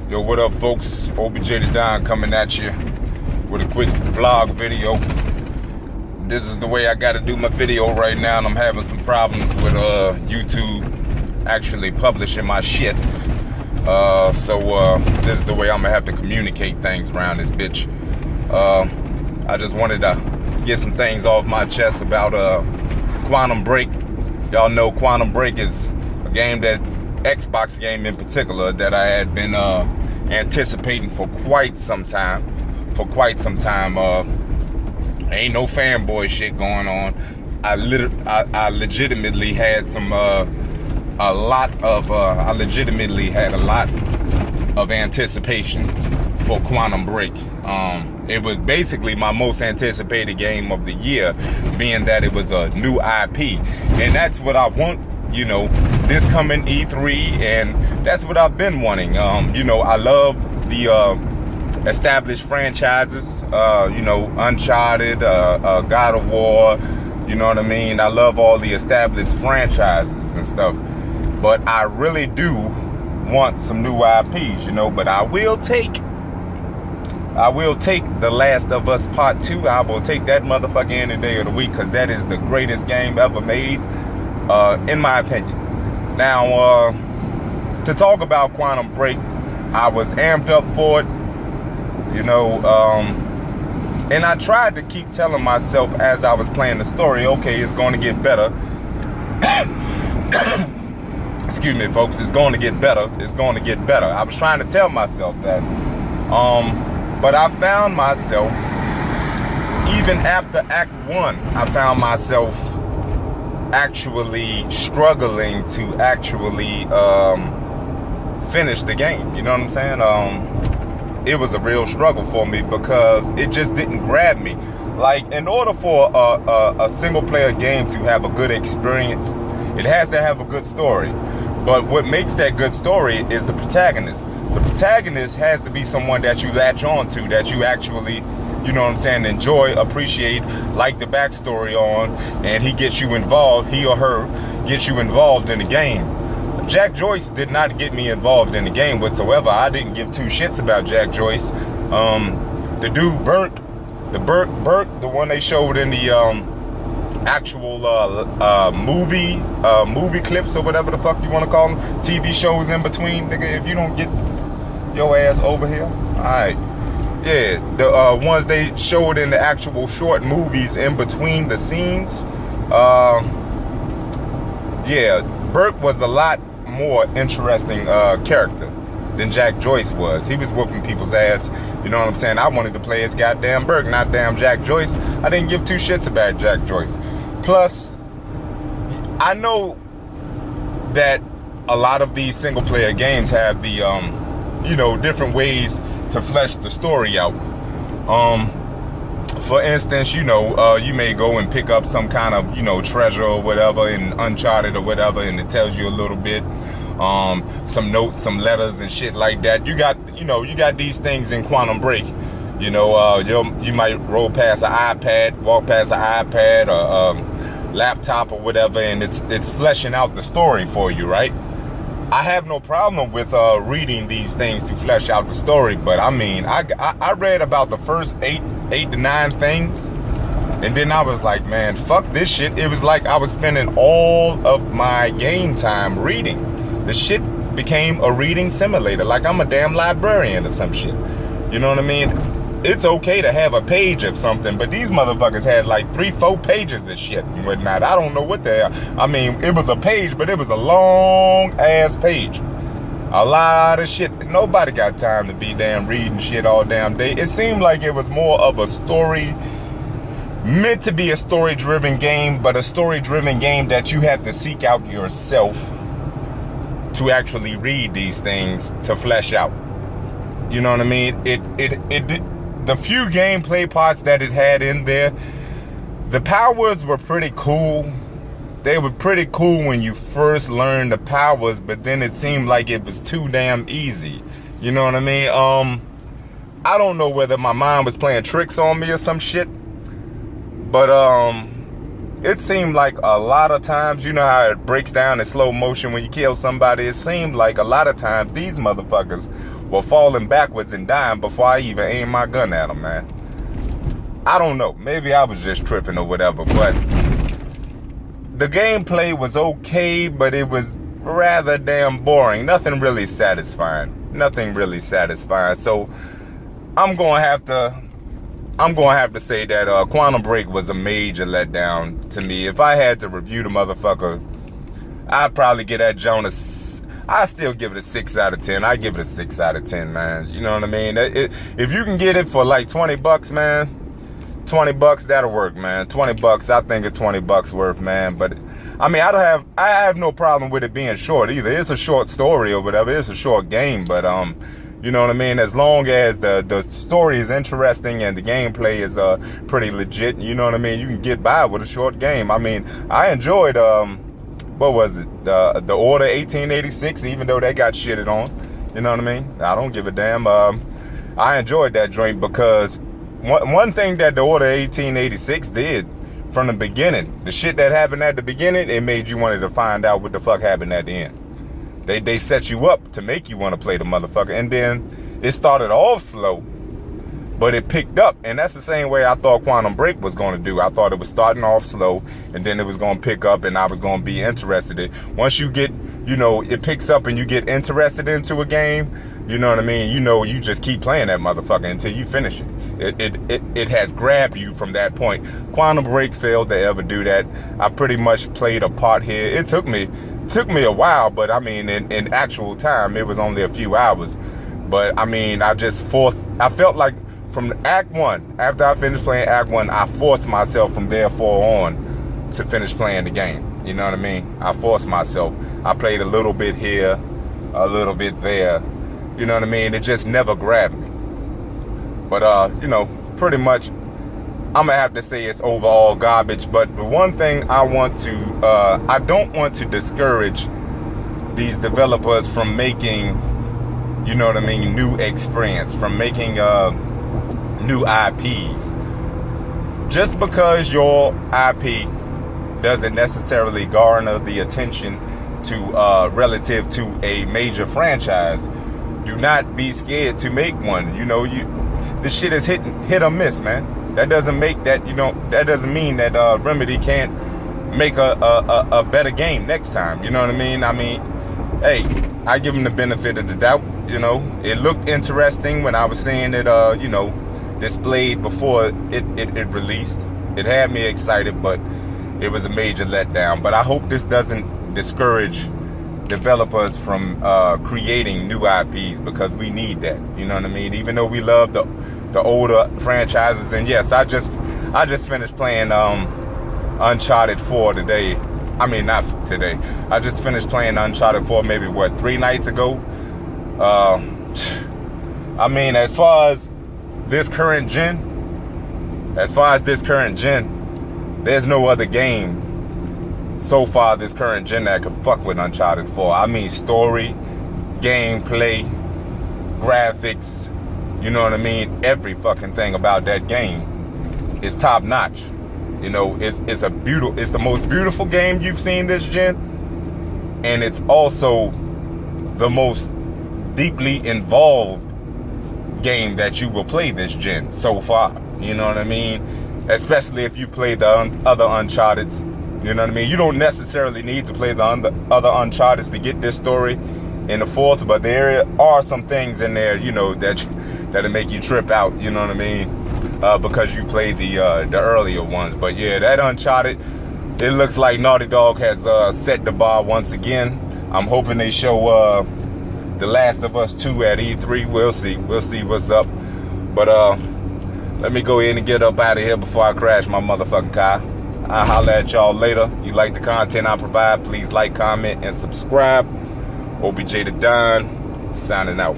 Yo, what up, folks? OBJ the Don coming at you with a quick vlog video. This is the way I gotta do my video right now, and I'm having some problems with YouTube actually publishing my shit. So this is the way I'm gonna have to communicate things around this bitch. I just wanted to get some things off my chest about Quantum Break. Y'all know Quantum Break is a game that Xbox game in particular that I had been anticipating for quite some time. Ain't no fanboy shit going on. I legitimately had a lot of anticipation for Quantum Break. It was basically my most anticipated game of the year, being that it was a new IP, and that's what I want. You know, this coming E3, and that's what I've been wanting. You know, I love the established franchises, you know, Uncharted, God of War, you know what I mean? I love all the established franchises and stuff, but I really do want some new IPs, you know, but I will take The Last of Us Part 2. I will take that motherfucker any day of the week, because that is the greatest game ever made. In my opinion. Now, to talk about Quantum Break, I was amped up for it, you know, and I tried to keep telling myself as I was playing the story, okay, it's going to get better. Excuse me, folks, it's going to get better. It's going to get better. I was trying to tell myself that. But I found myself, even after Act 1, I found myself actually struggling to actually finish the game. You know what I'm saying? It was a real struggle for me because it just didn't grab me. Like, in order for a single player game to have a good experience, it has to have a good story. But what makes that good story is the protagonist. The protagonist has to be someone that you latch on to, that you actually, you know what I'm saying, enjoy, appreciate, like the backstory on, and he gets you involved, he or her gets you involved in the game. Jack Joyce did not get me involved in the game whatsoever. I didn't give two shits about Jack Joyce. The dude Burke, the one they showed in the actual movie clips or whatever the fuck you want to call them, TV shows in between, nigga, if you don't get your ass over here, alright. Yeah, the ones they showed in the actual short movies in between the scenes. Yeah, Burke was a lot more interesting character than Jack Joyce was. He was whooping people's ass, you know what I'm saying? I wanted to play as goddamn Burke, not damn Jack Joyce. I didn't give two shits about Jack Joyce. Plus, I know that a lot of these single player games have the, you know, different ways to flesh the story out. For instance, you know, you may go and pick up some kind of, you know, treasure or whatever in Uncharted or whatever, and it tells you a little bit, some notes, some letters and shit like that. You got these things in Quantum Break. You know, you might roll past an iPad, walk past an iPad or laptop or whatever, and it's fleshing out the story for you, right? I have no problem with reading these things to flesh out the story, but I mean, I read about the first eight to nine things, and then I was like, man, fuck this shit. It was like I was spending all of my game time reading. The shit became a reading simulator, like I'm a damn librarian or some shit. You know what I mean? It's okay to have a page of something, but these motherfuckers had like 3-4 pages of shit and whatnot. I don't know what the hell. I mean, it was a page, but it was a long ass page. A lot of shit. Nobody got time to be damn reading shit all damn day. It seemed like it was more of a story, meant to be a story-driven game, but a story-driven game that you have to seek out yourself to actually read these things to flesh out. You know what I mean? The few gameplay parts that it had in there, the powers were pretty cool. They were pretty cool when you first learned the powers, but then it seemed like it was too damn easy. You know what I mean? I don't know whether my mind was playing tricks on me or some shit, but it seemed like a lot of times, you know how it breaks down in slow motion when you kill somebody, it seemed like a lot of times these motherfuckers were falling backwards and dying before I even aimed my gun at them, man. I don't know. Maybe I was just tripping or whatever, but the gameplay was okay, but it was rather damn boring. Nothing really satisfying. So I'm gonna have to say that Quantum Break was a major letdown to me. If I had to review the motherfucker, I'd probably get that Jonas. I still give it a 6 out of 10. I give it a 6 out of 10, man. You know what I mean? If you can get it for like $20, man, $20, that'll work, man. $20, I think it's $20 worth, man. But I mean, I have no problem with it being short either. It's a short story or whatever. It's a short game, but you know what I mean? As long as the story is interesting and the gameplay is pretty legit, you know what I mean? You can get by with a short game. I mean, I enjoyed what was it? The Order 1886, even though they got shitted on. You know what I mean? I don't give a damn. I enjoyed that joint because one thing that the Order 1886 did from the beginning, the shit that happened at the beginning, it made you wanted to find out what the fuck happened at the end. They set you up to make you want to play the motherfucker. And then it started off slow, but it picked up. And that's the same way I thought Quantum Break was going to do. I thought it was starting off slow, and then it was going to pick up, and I was going to be interested in. Once you get, you know, it picks up and you get interested into a game, you know what I mean? You know, you just keep playing that motherfucker until you finish it. It has grabbed you from that point. Quantum Break failed to ever do that. I pretty much played a part here. It took me a while, but I mean, in actual time, it was only a few hours. But I mean, I felt like from Act 1, after I finished playing Act 1, I forced myself from therefore on to finish playing the game. You know what I mean? I forced myself. I played a little bit here, a little bit there. You know what I mean? It just never grabbed me. But, you know, pretty much, I'm gonna have to say it's overall garbage. But the one thing I don't want to discourage these developers from making, you know what I mean, new experience, from making new IPs. Just because your IP doesn't necessarily garner the attention to relative to a major franchise, do not be scared to make one. You know, this shit is hit or miss, man. That doesn't make that, you know, that doesn't mean that Remedy can't make a better game next time. You know what I mean? I mean, hey, I give them the benefit of the doubt. You know, it looked interesting when I was seeing it, you know, displayed before it released. It had me excited, but it was a major letdown. But I hope this doesn't discourage developers from creating new IPs, because we need that. You know what I mean? Even though we love the older franchises, and yes, I just finished playing Uncharted 4 today. I mean, not today. I just finished playing Uncharted 4 maybe 3 nights ago. I mean, as far as this current gen, there's no other game so far this current gen that can fuck with Uncharted 4. I mean, story, gameplay, graphics, you know what I mean? Every fucking thing about that game is top notch. You know, it's the most beautiful game you've seen this gen, and it's also the most deeply involved game that you will play this gen so far. You know what I mean? Especially if you played the other Uncharted's. You know what I mean? You don't necessarily need to play the other Uncharted's to get this story in the fourth, but there are some things in there, you know, that'll make you trip out. You know what I mean? Because you played the earlier ones. But yeah, that Uncharted, it looks like Naughty Dog has set the bar once again. I'm hoping they show The Last of Us 2 at E3. We'll see what's up. But let me go in and get up out of here before I crash my motherfucking car. I'll holler at y'all later. You like the content I provide, please like, comment, and subscribe. OBJ the Don, signing out.